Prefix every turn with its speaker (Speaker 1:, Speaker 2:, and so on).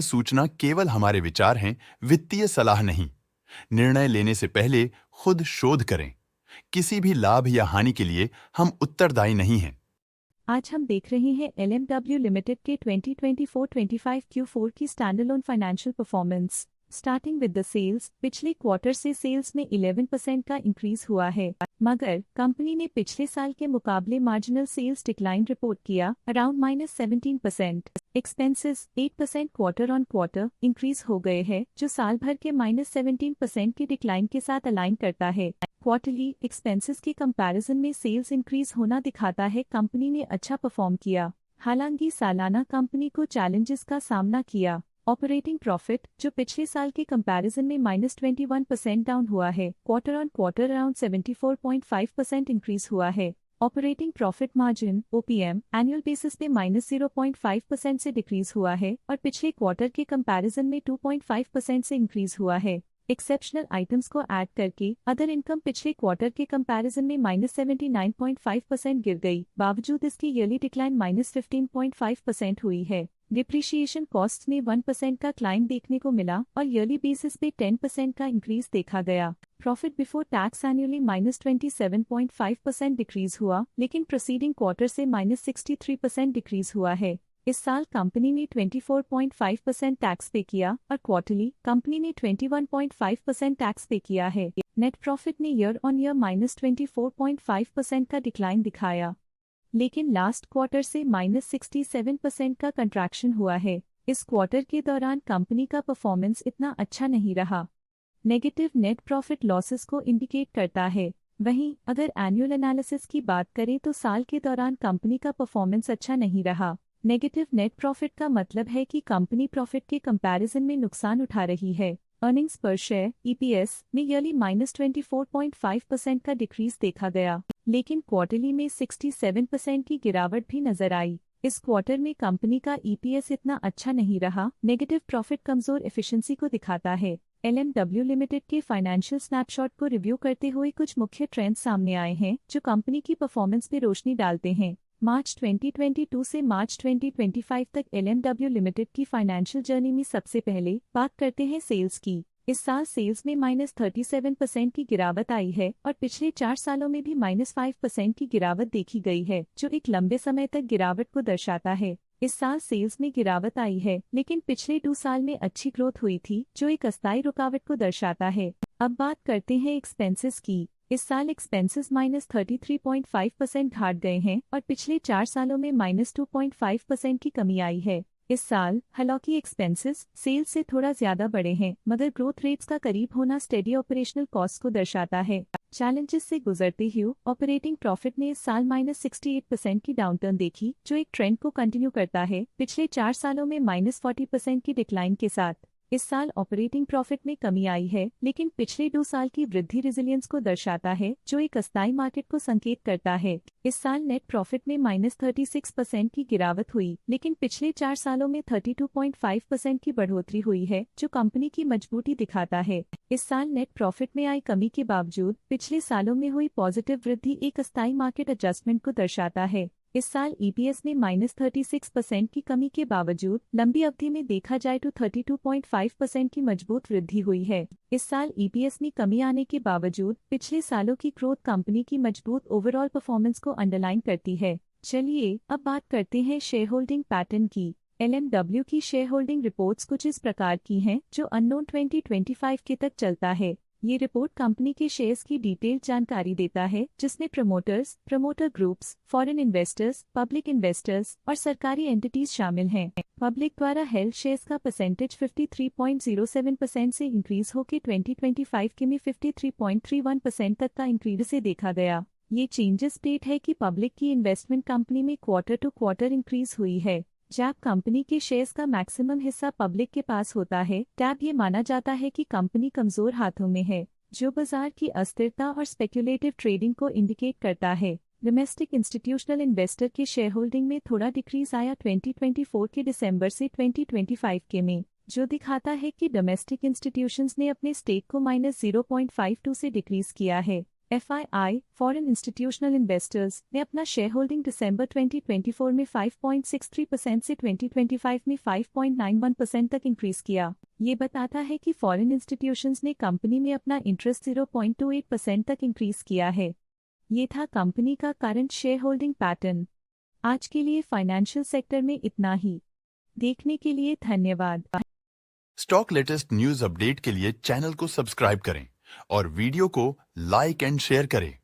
Speaker 1: सूचना केवल हमारे विचार हैं, वित्तीय सलाह नहीं। निर्णय लेने से पहले खुद शोध करें। किसी भी लाभ या हानि के लिए हम उत्तरदायी नहीं हैं।
Speaker 2: आज हम देख रहे हैं LMW लिमिटेड के 2024-25 Q4 की standalone financial performance. Starting with the sales, पिछले क्वार्टर से सेल्स में 11% का इंक्रीज हुआ है, मगर कंपनी ने पिछले साल के मुकाबले मार्जिनल सेल्स डिक्लाइन रिपोर्ट किया, around -17%। Expenses 8% quarter on quarter increase हो गए हैं, जो साल भर के -17% के डिक्लाइन के साथ अलाइन करता है। क्वार्टरली एक्सपेंसेस के कंपैरिजन में सेल्स इंक्रीज होना दिखाता है कंपनी ने अच्छा परफॉर्म किया। हालांकि सालाना कंपनी को चैलेंजेस का सामना किया। ऑपरेटिंग प्रॉफिट, जो पिछले साल के कंपैरिजन में -21% डाउन हुआ है, quarter on quarter around 74.5% increase हुआ है। Operating profit margin OPM annual basis पे -0.5% से डिक्रीज हुआ है और पिछले क्वार्टर के कंपैरिजन में 2.5% से इंक्रीज हुआ है। एक्सेप्शनल आइटम्स को ऐड करके अदर इनकम पिछले क्वार्टर के कंपैरिजन में -79.5% गिर गई, बावजूद इसकी ईयरली डिक्लाइन -15.5% हुई है। डिप्रिशिएशन कॉस्ट में 1% का क्लाइम देखने को मिला और ईयरली बेसिस पे 10% का इंक्रीज देखा गया। Profit before tax annually -27.5% decrease हुआ, लेकिन प्रोसीडिंग क्वार्टर से -63% डिक्रीज हुआ है। इस साल कंपनी ने 24.5% टैक्स पे किया और क्वार्टरली कंपनी ने 21.5% टैक्स पे किया है। नेट प्रॉफिट ने ईयर ऑन ईयर -24.5% का डिक्लाइन दिखाया, लेकिन लास्ट क्वार्टर से -67% का कंट्रैक्शन हुआ है। इस क्वार्टर के दौरान कंपनी का परफॉर्मेंस इतना अच्छा नहीं रहा। नेगेटिव नेट प्रॉफिट लॉसेस को इंडिकेट करता है। वहीं अगर एनुअल एनालिसिस की बात करें तो साल के दौरान कंपनी का परफॉर्मेंस अच्छा नहीं रहा। नेगेटिव नेट प्रॉफिट का मतलब है कि कंपनी प्रॉफिट के कंपैरिजन में नुकसान उठा रही है। अर्निंग्स पर शेयर EPS में ईयरली -24.5% का डिक्रीज देखा गया, लेकिन क्वार्टरली में 67% की गिरावट भी नजर आई। इस क्वार्टर में कंपनी का EPS इतना अच्छा नहीं रहा। नेगेटिव प्रॉफिट कमजोर एफिशिएंसी को दिखाता है। LMW लिमिटेड के फाइनेंशियल स्नैपशॉट को रिव्यू करते हुए कुछ मुख्य ट्रेंड्स सामने आए हैं जो कंपनी की परफॉर्मेंस पे रोशनी डालते हैं। मार्च 2022 से मार्च 2025 तक LMW लिमिटेड की फाइनेंशियल जर्नी में सबसे पहले बात करते हैं सेल्स की। इस साल सेल्स में -37% की गिरावट आई है और पिछले 4 सालों में भी -5% की गिरावट देखी गई है, जो एक लंबे समय तक गिरावट को दर्शाता है। इस साल सेल्स में गिरावट आई है, लेकिन पिछले 2 साल में अच्छी ग्रोथ हुई थी, जो एक अस्थायी रुकावट को दर्शाता है। अब बात करते हैं एक्सपेंसेस की। इस साल एक्सपेंसेस -33.5% घाट गए हैं और पिछले 4 सालों में -2.5% की कमी आई है। इस साल हालांकि एक्सपेंसेस सेल्स से थोड़ा ज्यादा बढ़े हैं, मगर ग्रोथ रेट्स का करीब होना स्टेडी ऑपरेशनल कॉस्ट को दर्शाता है। चैलेंजेस से गुजरते हुए ऑपरेटिंग प्रॉफिट ने इस साल -68% की डाउनटर्न देखी, जो एक ट्रेंड को कंटिन्यू करता है, पिछले 4 सालों में -40% की डिक्लाइन के साथ। इस साल ऑपरेटिंग प्रॉफिट में कमी आई है, लेकिन पिछले 2 साल की वृद्धि रेजिलियंस को दर्शाता है, जो एक अस्थायी मार्केट को संकेत करता है। इस साल नेट प्रॉफिट में -36% की गिरावट हुई, लेकिन पिछले 4 सालों में 32.5% की बढ़ोतरी हुई है, जो कंपनी की मजबूती दिखाता है। इस साल नेट प्रॉफिट में आई कमी के बावजूद पिछले सालों में हुई पॉजिटिव वृद्धि एक अस्थायी मार्केट एडजस्टमेंट को दर्शाता है। इस साल EPS में -36% की कमी के बावजूद लंबी अवधि में देखा जाए तो 32.5% की मजबूत वृद्धि हुई है। इस साल EPS में कमी आने के बावजूद पिछले सालों की ग्रोथ कंपनी की मजबूत ओवरऑल परफॉर्मेंस को अंडरलाइन करती है। चलिए अब बात करते हैं शेयर होल्डिंग पैटर्न की। LMW की शेयर होल्डिंग रिपोर्ट्स कुछ इस प्रकार की हैं, जो अननोन 2025 के तक चलता है। ये रिपोर्ट कंपनी के शेयर्स की डिटेल्ड जानकारी देता है, जिसमें promoters, promoter groups, foreign investors, public investors और सरकारी एंटिटीज शामिल हैं। पब्लिक द्वारा हेल्ड शेयर्स का परसेंटेज 53.07% से इंक्रीज होकर 2025 के में 53.31% तक का इंक्रीज से देखा गया। ये चेंजेस स्टेट है कि पब्लिक की इन्वेस्टमेंट कंपनी में क्वार्टर टू क्वार्टर इंक्रीज हुई है। जब कंपनी के शेयर्स का मैक्सिमम हिस्सा पब्लिक के पास होता है, तब ये माना जाता है कि कंपनी कमजोर हाथों में है, जो बाजार की अस्थिरता और स्पेक्युलेटिव ट्रेडिंग को इंडिकेट करता है। डोमेस्टिक इंस्टीट्यूशनल इन्वेस्टर के शेयर होल्डिंग में थोड़ा डिक्रीज आया 2024 के दिसंबर से 2025 के में, जो दिखाता है कि डोमेस्टिक इंस्टीट्यूशंस ने अपने स्टेक को -0.52 से डिक्रीज किया है। FII, फॉरेन इंस्टीट्यूशनल इन्वेस्टर्स ने अपना शेयर होल्डिंग दिसंबर 2024 में 5.63% से 2025 में 5.91% तक इंक्रीज किया। ये बताता है कि फॉरेन इंस्टीट्यूशंस ने कंपनी में अपना इंटरेस्ट 0.28% तक इंक्रीज किया है। ये था कंपनी का करंट शेयर होल्डिंग पैटर्न। आज के लिए फाइनेंशियल सेक्टर में इतना ही। देखने के लिए धन्यवाद।
Speaker 1: स्टॉक लेटेस्ट न्यूज अपडेट के लिए चैनल को सब्सक्राइब करें और वीडियो को लाइक एंड शेयर करें।